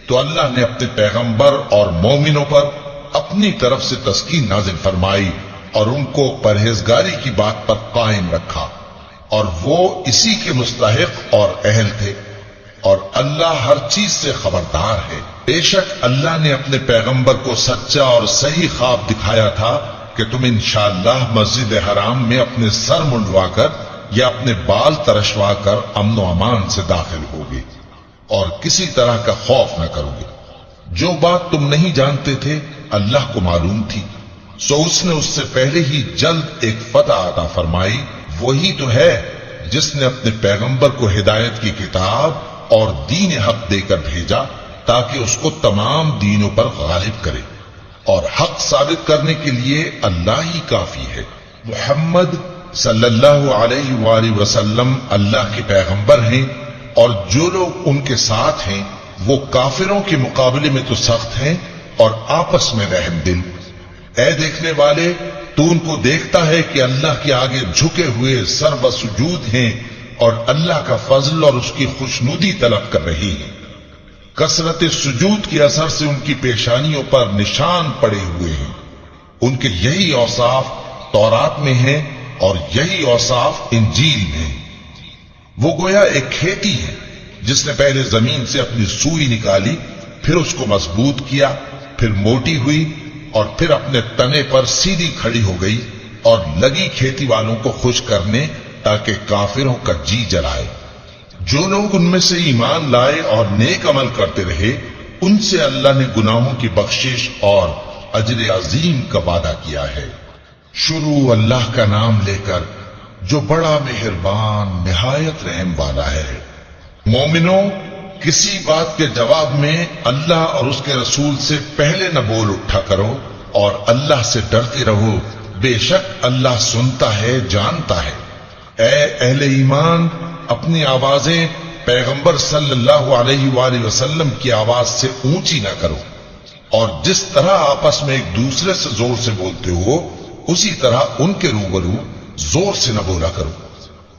تو اللہ نے اپنے پیغمبر اور مومنوں پر اپنی طرف سے تسکین نازل فرمائی اور ان کو پرہیزگاری کی بات پر قائم رکھا، اور وہ اسی کے مستحق اور اہل تھے، اور اللہ ہر چیز سے خبردار ہے۔ بے شک اللہ نے اپنے پیغمبر کو سچا اور صحیح خواب دکھایا تھا کہ تم انشاءاللہ مسجد حرام میں اپنے سر منڈوا کر یا اپنے بال ترشوا کر امن و امان سے داخل ہوگے اور کسی طرح کا خوف نہ کرو گے۔ جو بات تم نہیں جانتے تھے اللہ کو معلوم تھی، سو اس نے اس سے پہلے ہی جلد ایک فتح عطا فرمائی۔ وہی تو ہے جس نے اپنے پیغمبر کو ہدایت کی کتاب اور دین حق دے کر بھیجا تاکہ اس کو تمام دینوں پر غالب کرے، اور حق ثابت کرنے کے لیے اللہ ہی کافی ہے۔ محمد صلی اللہ علیہ وآلہ وسلم اللہ کے پیغمبر ہیں، اور جو لوگ ان کے ساتھ ہیں وہ کافروں کے مقابلے میں تو سخت ہیں اور آپس میں رحم دل۔ اے دیکھنے والے، تو ان کو دیکھتا ہے کہ اللہ کے آگے جھکے ہوئے سر بسجود ہیں اور اللہ کا فضل اور اس کی خوشنودی طلب کر رہے ہیں۔ کثرت سجود کے اثر سے ان کی پیشانیوں پر نشان پڑے ہوئے ہیں۔ ان کے یہی اوصاف تورات میں ہیں اور یہی اوصاف انجیل میں ہیں۔ وہ گویا ایک کھیتی ہے جس نے پہلے زمین سے اپنی سوئی نکالی، پھر اس کو مضبوط کیا، پھر موٹی ہوئی اور پھر اپنے تنے پر سیدھی کھڑی ہو گئی، اور لگی کھیتی والوں کو خوش کرنے تاکہ کافروں کا جی جلائے۔ جو لوگ ان میں سے ایمان لائے اور نیک عمل کرتے رہے، ان سے اللہ نے گناہوں کی بخشش اور اجر عظیم کا وعدہ کیا ہے۔ شروع اللہ کا نام لے کر جو بڑا مہربان نہایت رحم والا ہے۔ مومنوں، کسی بات کے جواب میں اللہ اور اس کے رسول سے پہلے نہ بول اٹھا کرو، اور اللہ سے ڈرتے رہو، بے شک اللہ سنتا ہے، جانتا ہے۔ اے اہل ایمان، اپنی آوازیں پیغمبر صلی اللہ علیہ وآلہ وسلم کی آواز سے اونچی نہ کرو، اور جس طرح آپس میں ایک دوسرے سے زور سے بولتے ہو اسی طرح ان کے روبرو زور سے نہ بولا کرو،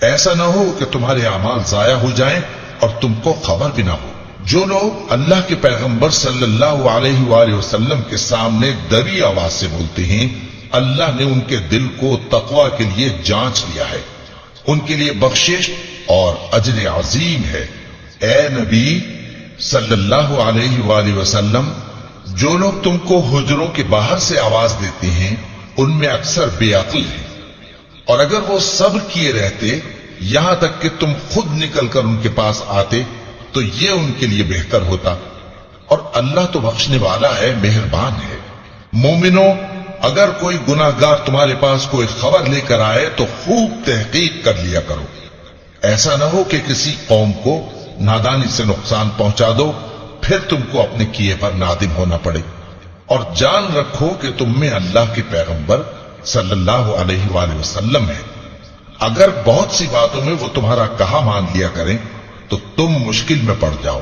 ایسا نہ ہو کہ تمہارے اعمال ضائع ہو جائیں اور تم کو خبر بھی نہ ہو۔ جو لوگ اللہ کے پیغمبر صلی اللہ علیہ وآلہ وسلم کے سامنے دبی آواز سے بولتے ہیں، اللہ نے ان کے دل کو تقوی کے لیے جانچ لیا ہے، ان کے لیے بخشش اور اجر عظیم ہے۔ اے نبی صلی اللہ علیہ وآلہ وسلم، جو لوگ تم کو حجروں کے باہر سے آواز دیتے ہیں ان میں اکثر بے عقل ہیں، اور اگر وہ صبر کیے رہتے یہاں تک کہ تم خود نکل کر ان کے پاس آتے تو یہ ان کے لیے بہتر ہوتا، اور اللہ تو بخشنے والا ہے، مہربان ہے۔ مومنوں، اگر کوئی گناہگار تمہارے پاس کوئی خبر لے کر آئے تو خوب تحقیق کر لیا کرو، ایسا نہ ہو کہ کسی قوم کو نادانی سے نقصان پہنچا دو، پھر تم کو اپنے کیے پر نادم ہونا پڑے۔ اور جان رکھو کہ تم میں اللہ کے پیغمبر صلی اللہ علیہ وآلہ وسلم ہے۔ اگر بہت سی باتوں میں وہ تمہارا کہا مان لیا کریں تو تم مشکل میں پڑ جاؤ،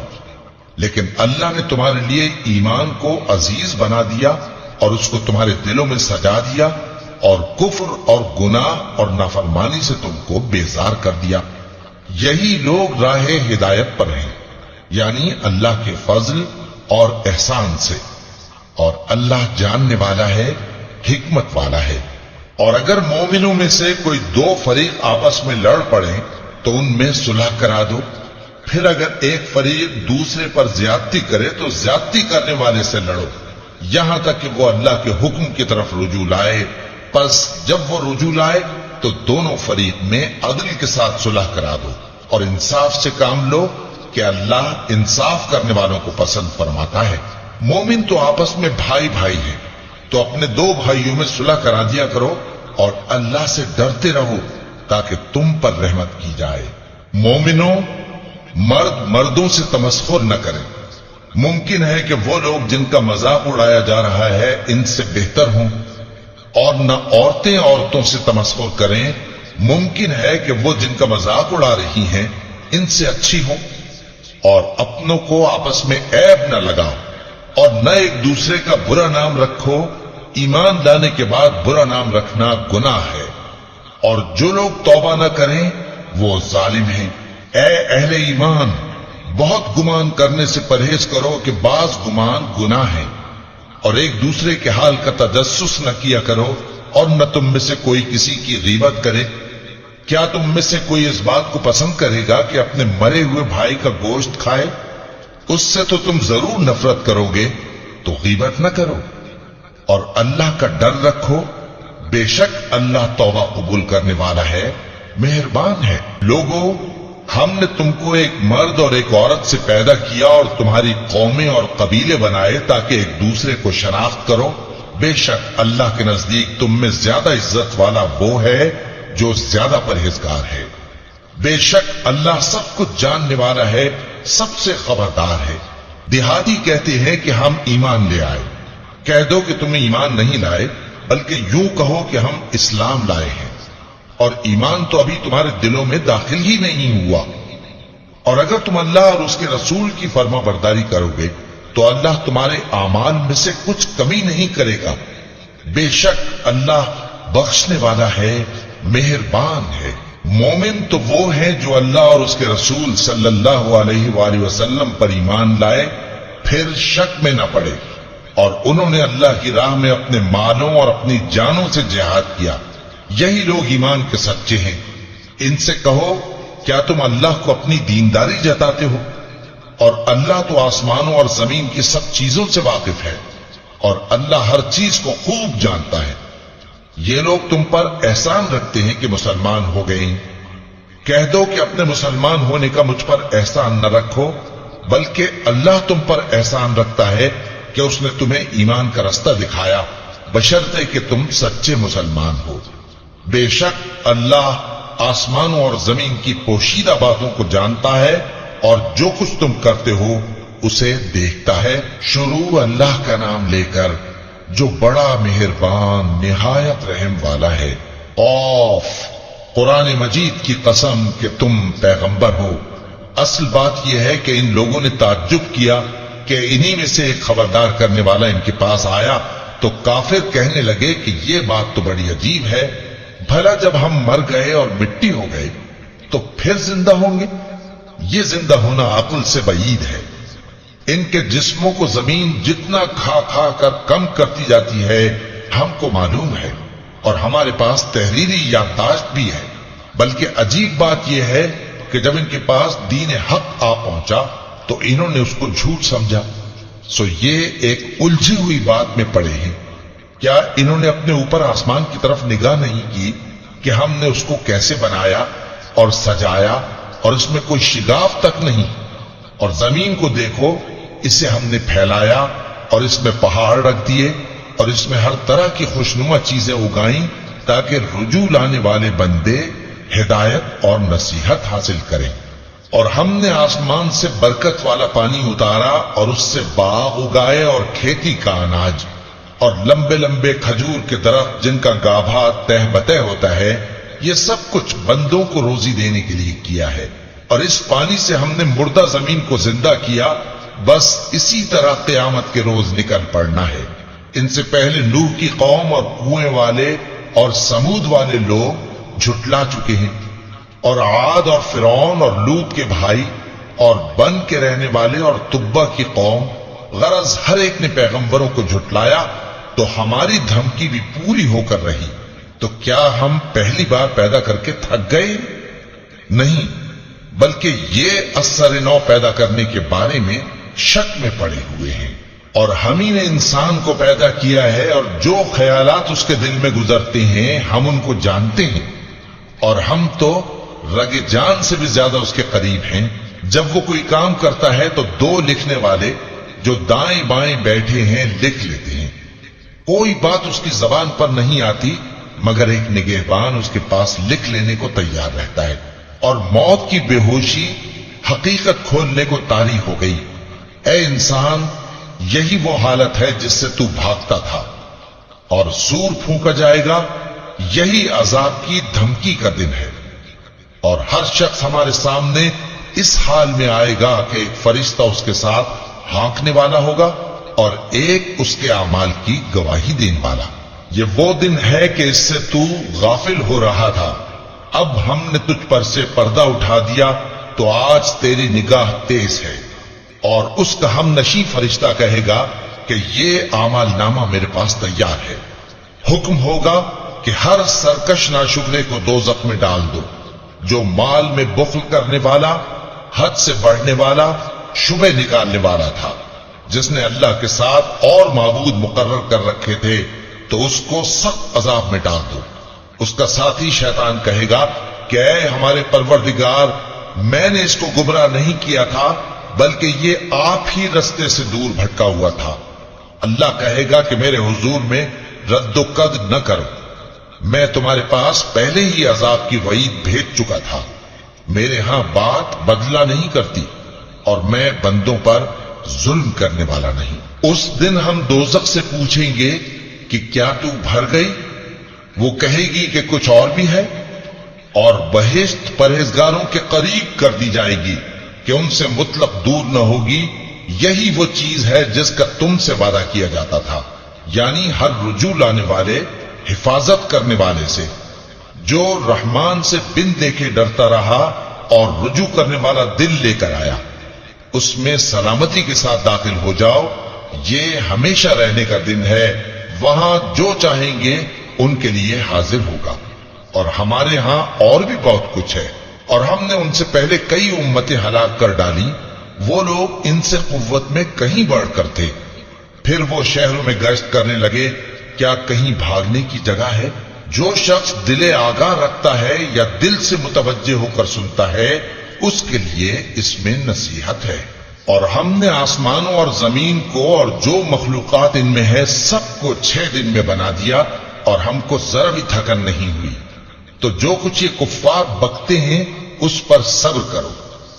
لیکن اللہ نے تمہارے لیے ایمان کو عزیز بنا دیا اور اس کو تمہارے دلوں میں سجا دیا، اور کفر اور گناہ اور نافرمانی سے تم کو بیزار کر دیا۔ یہی لوگ راہ ہدایت پر ہیں، یعنی اللہ کے فضل اور احسان سے، اور اللہ جاننے والا ہے، حکمت والا ہے۔ اور اگر مومنوں میں سے کوئی دو فریق آپس میں لڑ پڑیں تو ان میں صلح کرا دو، پھر اگر ایک فریق دوسرے پر زیادتی کرے تو زیادتی کرنے والے سے لڑو، یہاں تک کہ وہ اللہ کے حکم کی طرف رجوع لائے۔ پس جب وہ رجوع لائے تو دونوں فریق میں عدل کے ساتھ صلح کرا دو اور انصاف سے کام لو کہ اللہ انصاف کرنے والوں کو پسند فرماتا ہے۔ مومن تو آپس میں بھائی بھائی ہیں، تو اپنے دو بھائیوں میں صلح کرا دیا کرو اور اللہ سے ڈرتے رہو تاکہ تم پر رحمت کی جائے۔ مومنوں، مرد مردوں سے تمسخر نہ کریں۔ ممکن ہے کہ وہ لوگ جن کا مذاق اڑایا جا رہا ہے ان سے بہتر ہوں، اور نہ عورتیں عورتوں سے تمسخر کریں۔ ممکن ہے کہ وہ جن کا مذاق اڑا رہی ہیں ان سے اچھی ہوں۔ اور اپنوں کو آپس میں عیب نہ لگاؤ اور نہ ایک دوسرے کا برا نام رکھو، ایمان لانے کے بعد برا نام رکھنا گناہ ہے، اور جو لوگ توبہ نہ کریں وہ ظالم ہیں۔ اے اہل ایمان، بہت گمان کرنے سے پرہیز کرو کہ بعض گمان گناہ ہیں، اور ایک دوسرے کے حال کا تجسس نہ کیا کرو اور نہ تم میں سے کوئی کسی کی غیبت کرے؟ کیا تم میں سے کوئی اس بات کو پسند کرے گا کہ اپنے مرے ہوئے بھائی کا گوشت کھائے؟ اس سے تو تم ضرور نفرت کرو گے، تو غیبت نہ کرو، اور اللہ کا ڈر رکھو، بے شک اللہ توبہ قبول کرنے والا ہے، مہربان ہے۔ لوگوں، ہم نے تم کو ایک مرد اور ایک عورت سے پیدا کیا اور تمہاری قومیں اور قبیلے بنائے تاکہ ایک دوسرے کو شناخت کرو۔ بے شک اللہ کے نزدیک تم میں زیادہ عزت والا وہ ہے جو زیادہ پرہیزگار ہے۔ بے شک اللہ سب کچھ جاننے والا ہے، سب سے خبردار ہے۔ دیہاتی کہتے ہیں کہ ہم ایمان لے آئے، کہہ دو کہ تمہیں ایمان نہیں لائے، بلکہ یوں کہو کہ ہم اسلام لائے ہیں، اور ایمان تو ابھی تمہارے دلوں میں داخل ہی نہیں ہوا۔ اور اگر تم اللہ اور اس کے رسول کی فرما برداری کرو گے تو اللہ تمہارے اعمال میں سے کچھ کمی نہیں کرے گا۔ بے شک اللہ بخشنے والا ہے، مہربان ہے۔ مومن تو وہ ہیں جو اللہ اور اس کے رسول صلی اللہ علیہ وآلہ وسلم پر ایمان لائے، پھر شک میں نہ پڑے، اور انہوں نے اللہ کی راہ میں اپنے مالوں اور اپنی جانوں سے جہاد کیا، یہی لوگ ایمان کے سچے ہیں۔ ان سے کہو، کیا تم اللہ کو اپنی دینداری جتاتے ہو؟ اور اللہ تو آسمانوں اور زمین کی سب چیزوں سے واقف ہے، اور اللہ ہر چیز کو خوب جانتا ہے۔ یہ لوگ تم پر احسان رکھتے ہیں کہ مسلمان ہو گئے، کہہ دو کہ اپنے مسلمان ہونے کا مجھ پر احسان نہ رکھو، بلکہ اللہ تم پر احسان رکھتا ہے کہ اس نے تمہیں ایمان کا رستہ دکھایا، بشرطے کہ تم سچے مسلمان ہو۔ بے شک اللہ آسمانوں اور زمین کی پوشیدہ باتوں کو جانتا ہے، اور جو کچھ تم کرتے ہو اسے دیکھتا ہے۔ شروع اللہ کا نام لے کر جو بڑا مہربان نہایت رحم والا ہے۔ قاف، قرآن مجید کی قسم کہ تم پیغمبر ہو۔ اصل بات یہ ہے کہ ان لوگوں نے تعجب کیا کہ انہی میں سے ایک خبردار کرنے والا ان کے پاس آیا، تو کافر کہنے لگے کہ یہ بات تو بڑی عجیب ہے، بھلا جب ہم مر گئے اور مٹی ہو گئے تو پھر زندہ ہوں گے؟ یہ زندہ ہونا عقل سے بعید ہے۔ ان کے جسموں کو زمین جتنا کھا کھا کر کم کرتی جاتی ہے ہم کو معلوم ہے، اور ہمارے پاس تحریری یادداشت بھی ہے۔ بلکہ عجیب بات یہ ہے کہ جب ان کے پاس دین حق آ پہنچا تو انہوں نے اس کو جھوٹ سمجھا۔ سو یہ ایک الجھی ہوئی بات میں پڑے ہیں۔ کیا انہوں نے اپنے اوپر آسمان کی طرف نگاہ نہیں کی کہ ہم نے اس کو کیسے بنایا اور سجایا، اور اس میں کوئی شگاف تک نہیں؟ اور زمین کو دیکھو، اسے ہم نے پھیلایا اور اس میں پہاڑ رکھ دیے، اور اس میں ہر طرح کی خوشنما چیزیں اگائیں تاکہ رجوع لانے والے بندے ہدایت اور نصیحت حاصل کریں۔ اور ہم نے آسمان سے برکت والا پانی اتارا اور اس سے باغ اگائے اور کھیتی کا اناج، اور لمبے لمبے کھجور کے درخت جن کا گابھا تہ بتہ ہوتا ہے۔ یہ سب کچھ بندوں کو روزی دینے کے لیے کیا ہے۔ اور اس پانی سے ہم نے مردہ زمین کو زندہ کیا، بس اسی طرح قیامت کے روز نکل پڑنا ہے۔ ان سے پہلے نوح کی قوم اور کنویں والے اور سمود والے لوگ جھٹلا چکے ہیں، اور عاد اور فرعون اور لوط کے بھائی اور بن کے رہنے والے اور تبا کی قوم، غرض ہر ایک نے پیغمبروں کو جھٹلایا، تو ہماری دھمکی بھی پوری ہو کر رہی۔ تو کیا ہم پہلی بار پیدا کر کے تھک گئے؟ نہیں، بلکہ یہ اثر نو پیدا کرنے کے بارے میں شک میں پڑے ہوئے ہیں۔ اور ہم ہی نے انسان کو پیدا کیا ہے، اور جو خیالات اس کے دل میں گزرتے ہیں ہم ان کو جانتے ہیں، اور ہم تو رگ جان سے بھی زیادہ اس کے قریب ہیں۔ جب وہ کوئی کام کرتا ہے تو دو لکھنے والے جو دائیں بائیں بیٹھے ہیں لکھ لیتے ہیں۔ کوئی بات اس کی زبان پر نہیں آتی مگر ایک نگہبان اس کے پاس لکھ لینے کو تیار رہتا ہے۔ اور موت کی بے ہوشی حقیقت کھولنے کو طاری ہو گئی۔ اے انسان، یہی وہ حالت ہے جس سے تو بھاگتا تھا، اور سور پھونکا جائے گا، یہی عذاب کی دھمکی کا دن ہے۔ اور ہر شخص ہمارے سامنے اس حال میں آئے گا کہ ایک فرشتہ اس کے ساتھ ہانکنے والا ہوگا اور ایک اس کے اعمال کی گواہی دینے والا۔ یہ وہ دن ہے کہ اس سے تو غافل ہو رہا تھا، اب ہم نے تجھ پر سے پردہ اٹھا دیا تو آج تیری نگاہ تیز ہے۔ اور اس کا ہم نشیں فرشتہ کہے گا کہ یہ اعمال نامہ میرے پاس تیار ہے۔ حکم ہوگا کہ ہر سرکش ناشکرے کو دوزخ میں ڈال دو، جو مال میں بخل کرنے والا، حد سے بڑھنے والا، شبہ نکالنے والا تھا، جس نے اللہ کے ساتھ اور معبود مقرر کر رکھے تھے، تو اس کو سخت عذاب میں ڈال دو۔ اس کا ساتھی شیطان کہے گا کہ اے ہمارے پروردگار، میں نے اس کو گمراہ نہیں کیا تھا، بلکہ یہ آپ ہی رستے سے دور بھٹکا ہوا تھا۔ اللہ کہے گا کہ میرے حضور میں رد و قد نہ کرو، میں تمہارے پاس پہلے ہی عذاب کی وعید بھیج چکا تھا۔ میرے ہاں بات بدلہ نہیں کرتی، اور میں بندوں پر ظلم کرنے والا نہیں۔ اس دن ہم دوزخ سے پوچھیں گے کہ کیا تو بھر گئی؟ وہ کہے گی کہ کچھ اور بھی ہے، اور بہشت پرہیزگاروں کے قریب کر دی جائے گی کہ ان سے مطلق دور نہ ہوگی۔ یہی وہ چیز ہے جس کا تم سے وعدہ کیا جاتا تھا، یعنی ہر رجوع لانے والے، حفاظت کرنے والے سے، جو رحمان سے بن دیکھے ڈرتا رہا اور رجوع کرنے والا دل لے کر آیا، اس میں سلامتی کے ساتھ داخل ہو جاؤ۔ یہ ہمیشہ رہنے کا دن ہے، وہاں جو چاہیں گے ان کے لیے حاضر ہوگا۔ اور ہمارے ہاں اور بھی بہت کچھ ہے، اور ہم نے ان سے پہلے کئی امتیں ہلاک کر ڈالی، وہ لوگ ان سے قوت میں کہیں بڑھ کر تھے۔ پھر وہ شہروں میں گشت کرنے لگے، کیا کہیں بھاگنے کی جگہ ہے؟ جو شخص دل آگاہ رکھتا ہے یا دل سے متوجہ ہو کر سنتا ہے، اس کے لیے اس میں نصیحت ہے۔ اور ہم نے آسمانوں اور زمین کو اور جو مخلوقات ان میں ہے سب کو 6 دن میں بنا دیا، اور ہم کو ذرا بھی تھکن نہیں ہوئی۔ تو جو کچھ یہ کفار بکتے ہیں اس پر صبر کرو،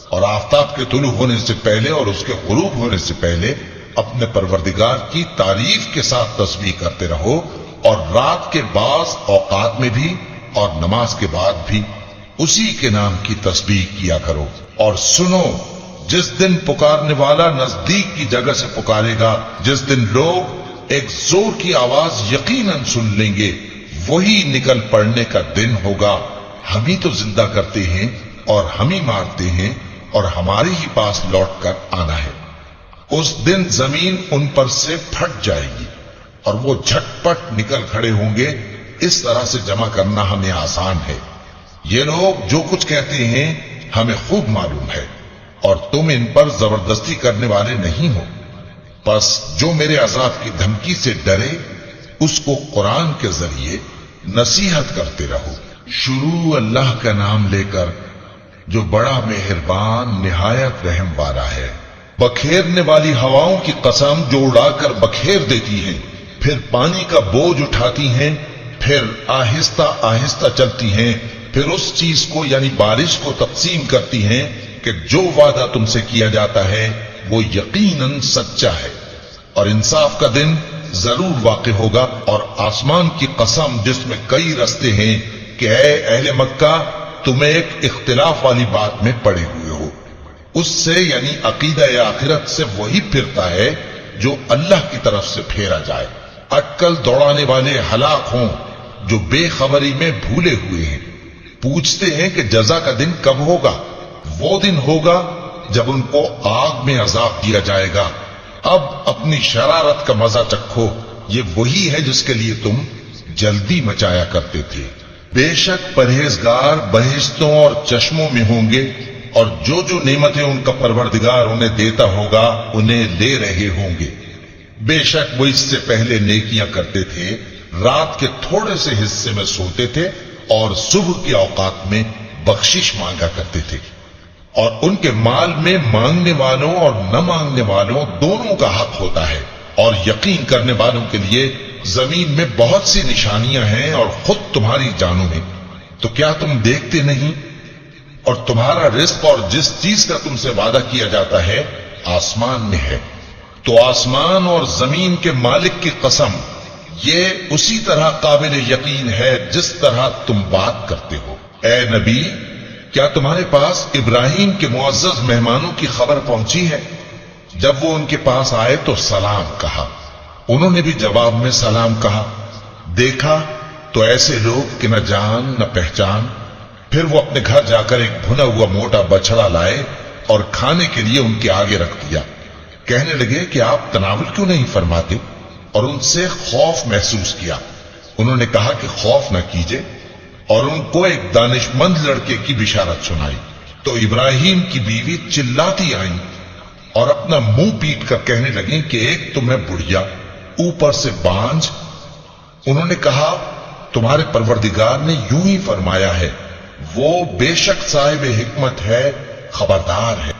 اور آفتاب کے طلوع ہونے سے پہلے اور اس کے غروب ہونے سے پہلے اپنے پروردگار کی تعریف کے ساتھ تسبیح کرتے رہو، اور رات کے بعض اوقات میں بھی اور نماز کے بعد بھی اسی کے نام کی تسبیح کیا کرو۔ اور سنو، جس دن پکارنے والا نزدیک کی جگہ سے پکارے گا، جس دن لوگ ایک زور کی آواز یقیناً سن لیں گے، وہی نکل پڑنے کا دن ہوگا۔ ہم ہی تو زندہ کرتے ہیں اور ہم ہی مارتے ہیں، اور ہمارے ہی پاس لوٹ کر آنا ہے۔ اس دن زمین ان پر سے پھٹ جائے گی، اور وہ جھٹ پٹ نکل کھڑے ہوں گے۔ اس طرح سے جمع کرنا ہمیں آسان ہے۔ یہ لوگ جو کچھ کہتے ہیں ہمیں خوب معلوم ہے، اور تم ان پر زبردستی کرنے والے نہیں ہو۔ پس جو میرے عذاب کی دھمکی سے ڈرے، اس کو قرآن کے ذریعے نصیحت کرتے رہو۔ شروع اللہ کا نام لے کر جو بڑا مہربان نہایت رحم والا ہے۔ بکھیرنے والی ہواؤں کی قسم جو اڑا کر بکھیر دیتی ہیں، پھر پانی کا بوجھ اٹھاتی ہیں، پھر آہستہ آہستہ چلتی ہیں، پھر اس چیز کو یعنی بارش کو تقسیم کرتی ہیں کہ جو وعدہ تم سے کیا جاتا ہے وہ یقیناً سچا ہے، اور انصاف کا دن ضرور واقع ہوگا۔ اور آسمان کی قسم جس میں کئی رستے ہیں کہ اے اہل مکہ، تم ایک اختلاف والی بات میں پڑے ہوئے ہو، اس سے یعنی عقیدہ آخرت سے وہی پھرتا ہے جو اللہ کی طرف سے پھیرا جائے۔ اٹکل دوڑانے والے ہلاک ہوں جو بے خبری میں بھولے ہوئے ہیں۔ پوچھتے ہیں کہ جزا کا دن کب ہوگا؟ وہ دن ہوگا جب ان کو آگ میں عذاب دیا جائے گا۔ اب اپنی شرارت کا مزہ چکھو، یہ وہی ہے جس کے لیے تم جلدی مچایا کرتے تھے۔ بے شک پرہیزگار بہشتوں اور چشموں میں ہوں گے، اور جو جو نعمتیں ان کا پروردگار انہیں دیتا ہوگا انہیں لے رہے ہوں گے۔ بے شک وہ اس سے پہلے نیکیاں کرتے تھے، رات کے تھوڑے سے حصے میں سوتے تھے، اور صبح کے اوقات میں بخشش مانگا کرتے تھے۔ اور ان کے مال میں مانگنے والوں اور نہ مانگنے والوں دونوں کا حق ہوتا ہے۔ اور یقین کرنے والوں کے لیے زمین میں بہت سی نشانیاں ہیں، اور خود تمہاری جانوں میں۔ تو کیا تم دیکھتے نہیں؟ اور تمہارا رزق اور جس چیز کا تم سے وعدہ کیا جاتا ہے آسمان میں ہے۔ تو آسمان اور زمین کے مالک کی قسم، یہ اسی طرح قابل یقین ہے جس طرح تم بات کرتے ہو۔ اے نبی، کیا تمہارے پاس ابراہیم کے معزز مہمانوں کی خبر پہنچی ہے؟ جب وہ ان کے پاس آئے تو سلام کہا، انہوں نے بھی جواب میں سلام کہا۔ دیکھا تو ایسے لوگ کہ نہ جان نہ پہچان۔ پھر وہ اپنے گھر جا کر ایک بھنا ہوا موٹا بچڑا لائے اور کھانے کے لیے ان کے آگے رکھ دیا۔ کہنے لگے کہ آپ تناول کیوں نہیں فرماتے؟ اور ان سے خوف محسوس کیا۔ انہوں نے کہا کہ خوف نہ کیجئے، اور ان کو ایک دانشمند لڑکے کی بشارت سنائی۔ تو ابراہیم کی بیوی چلاتی آئیں اور اپنا منہ پیٹ کر کہنے لگیں کہ ایک تو میں بڑھیا، اوپر سے بانجھ۔ انہوں نے کہا تمہارے پروردگار نے یوں ہی فرمایا ہے، وہ بے شک صاحب حکمت ہے، خبردار ہے۔